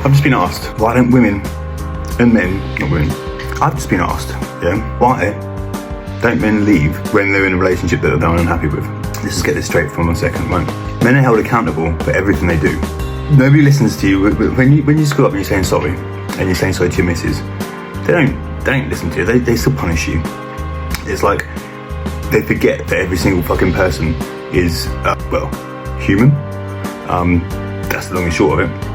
I've just been asked, why don't women and men, not women, I've just been asked, why don't men leave when they're in a relationship that they're unhappy with? Let's just get this straight for 1 second, right? Men are held accountable for everything they do. Nobody listens to you. When you screw up and you're saying sorry, and you're saying sorry to your missus, they don't listen to you. They still punish you. It's like they forget that every single fucking person is, human. That's the long and short of it.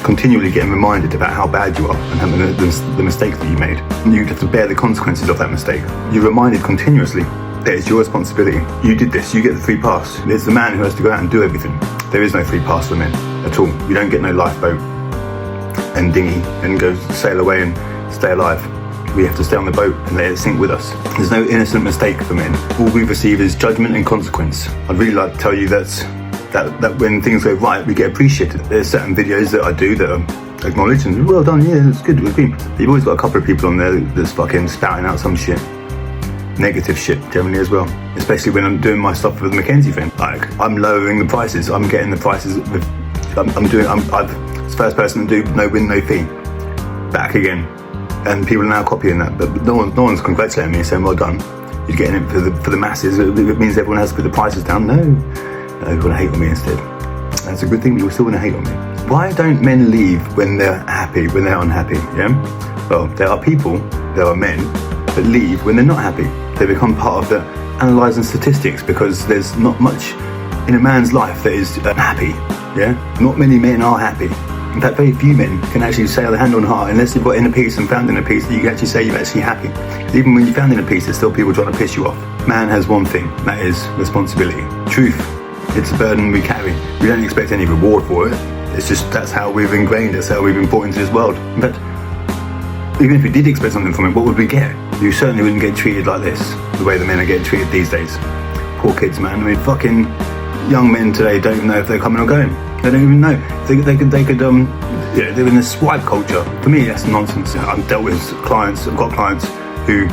Continually getting reminded about how bad you are and how the mistake that you made. You have to bear the consequences of that mistake. You're reminded continuously that it's your responsibility. You did this, you get the free pass. It's the man who has to go out and do everything. There is no free pass for men at all. You don't get no lifeboat and dinghy and go sail away and stay alive. We have to stay on the boat and let it sink with us. There's no innocent mistake for men. All we receive is judgment and consequence. I'd really like to tell you that when things go right, we get appreciated. There's certain videos that I do that are acknowledged and well done, yeah, it's good, we've been. You've always got a couple of people on there that's fucking spouting out some shit. Negative shit generally as well. Especially when I'm doing my stuff with the Mackenzie thing. Like, I'm lowering the prices, I'm getting the prices with, I'm the first person to do no win, no fee. Back again. And people are now copying that, but no one's congratulating me and saying well done. You're getting it for the masses. It means everyone has to put the prices down. No, you want to hate on me instead. That's a good thing, but you still want to hate on me. Why don't men leave when they're happy, when they're unhappy? Yeah. Well, there are men that leave when they're not happy. They become part of the analysing statistics because there's not much in a man's life that is happy. Yeah. Not many men are happy. In fact, very few men can actually say with a hand on heart, unless you've got inner peace and found inner peace, that you can actually say you're actually happy. Even when you found inner peace, there's still people trying to piss you off. Man has one thing, that is responsibility. Truth, it's a burden we carry. We don't expect any reward for it. It's just, that's how we've ingrained, that's how we've been brought into this world. But even if we did expect something from it, what would we get? You certainly wouldn't get treated like this, the way the men are getting treated these days. Poor kids, man. I mean, fucking young men today don't even know if they're coming or going. They don't even know. They could they're in a swipe culture. For me, that's nonsense. I've dealt with clients, I've got clients who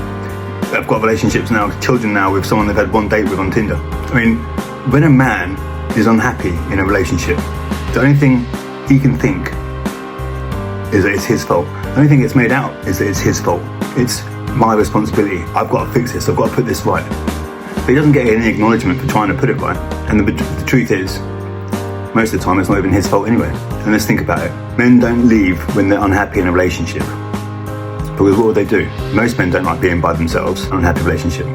have got relationships now, children now, with someone they've had one date with on Tinder. I mean, when a man is unhappy in a relationship, the only thing he can think is that it's his fault. The only thing it's made out is that it's his fault. It's my responsibility. I've got to fix this, I've got to put this right. But he doesn't get any acknowledgement for trying to put it right. And the truth is, most of the time it's not even his fault anyway. And let's think about it. Men don't leave when they're unhappy in a relationship. Because what would they do? Most men don't like being by themselves in an unhappy relationship.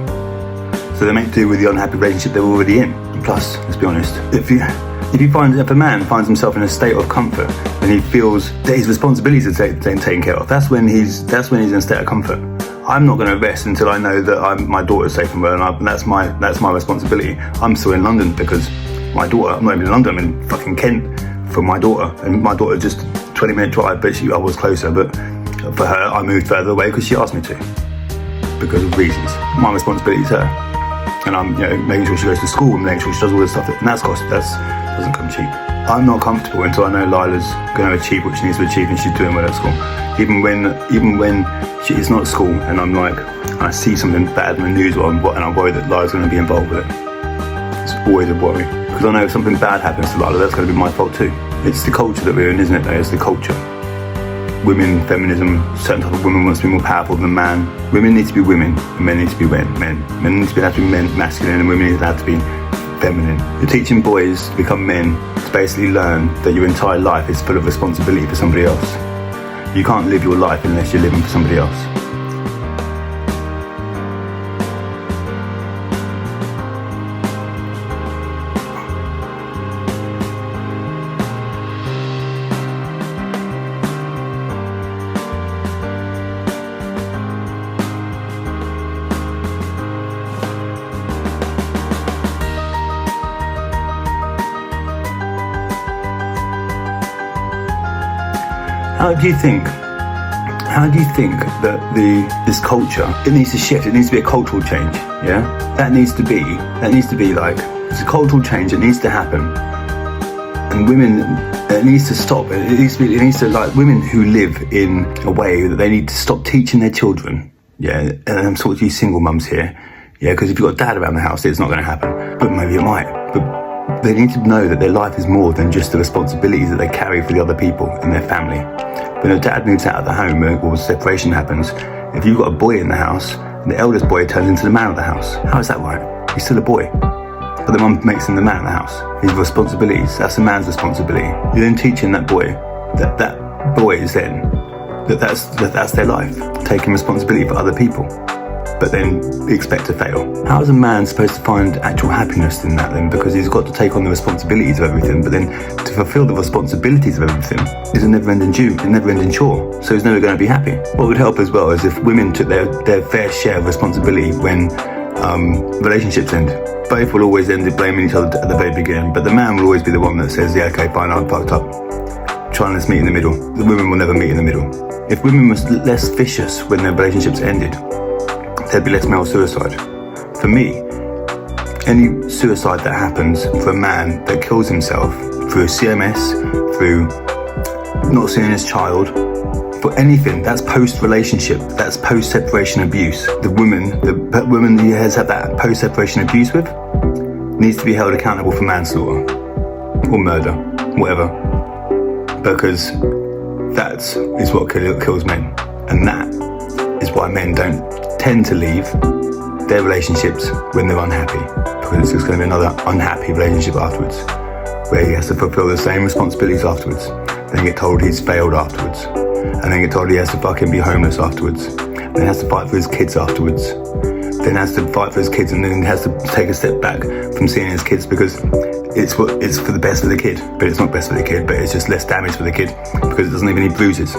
So they make do with the unhappy relationship they're already in. And plus, let's be honest, if a man finds himself in a state of comfort and he feels that his responsibilities are taken care of, that's when he's in a state of comfort. I'm not going to rest until I know that my daughter's safe and well, and that's my responsibility. I'm still in London because my daughter, I'm not even in London, I'm in fucking Kent for my daughter, and my daughter just 20-minute drive, but I was closer, but for her I moved further away because she asked me to, because of reasons. My responsibility is her, and I'm making sure she goes to school and making sure she does all this stuff, and that doesn't come cheap. I'm not comfortable until I know Lila's going to achieve what she needs to achieve and she's doing well at school. Even when she is not at school and I see something bad in the news and I'm worried that Lila's going to be involved with it. It's always a worry. Because I know if something bad happens to Lila, that's going to be my fault too. It's the culture that we're in, isn't it though? It's the culture. Women, feminism, certain type of woman wants to be more powerful than man. Women need to be women, and men need to be men. Men need to have to be men, masculine, and women need to have to be feminine. You're teaching boys to become men to basically learn that your entire life is full of responsibility for somebody else. You can't live your life unless you're living for somebody else. How do you think that this culture, it needs to shift, it needs to be a cultural change, yeah? That needs to be like, it's a cultural change, it needs to happen. And women, it needs to stop, it needs to like, women who live in a way that they need to stop teaching their children, yeah? And I'm talking to you single mums here, yeah? Because if you've got a dad around the house, it's not going to happen. But maybe it might. But They need to know that their life is more than just the responsibilities that they carry for the other people in their family. When a dad moves out of the home or separation happens, if you've got a boy in the house, the eldest boy turns into the man of the house. How is that right? He's still a boy. But the mum makes him the man of the house. His responsibilities, that's a man's responsibility. You're then teaching that boy that boy is then, that's their life, taking responsibility for other people, but then expect to fail. How is a man supposed to find actual happiness in that then? Because he's got to take on the responsibilities of everything, but then to fulfill the responsibilities of everything is a never-ending chore, so he's never going to be happy. What would help as well is if women took their fair share of responsibility when relationships end. Both will always end up blaming each other at the very beginning, but the man will always be the one that says, yeah, okay, fine, I fucked up. Try and let's meet in the middle. The women will never meet in the middle. If women were less vicious when their relationships ended, there'd be less male suicide. For me, any suicide that happens for a man that kills himself through CMS, through not seeing his child, for anything, that's post-relationship, that's post-separation abuse. The woman he has had that post-separation abuse with needs to be held accountable for manslaughter or murder, whatever, because that is what kills men, and that is why men don't tend to leave their relationships when they're unhappy, because it's just going to be another unhappy relationship afterwards, where he has to fulfill the same responsibilities afterwards, then get told he's failed afterwards, and then get told he has to fucking be homeless afterwards, then has to fight for his kids afterwards, then has to fight for his kids, and then has to take a step back from seeing his kids because it's for the best for the kid, but it's not best for the kid, but it's just less damage for the kid because it doesn't leave any bruises.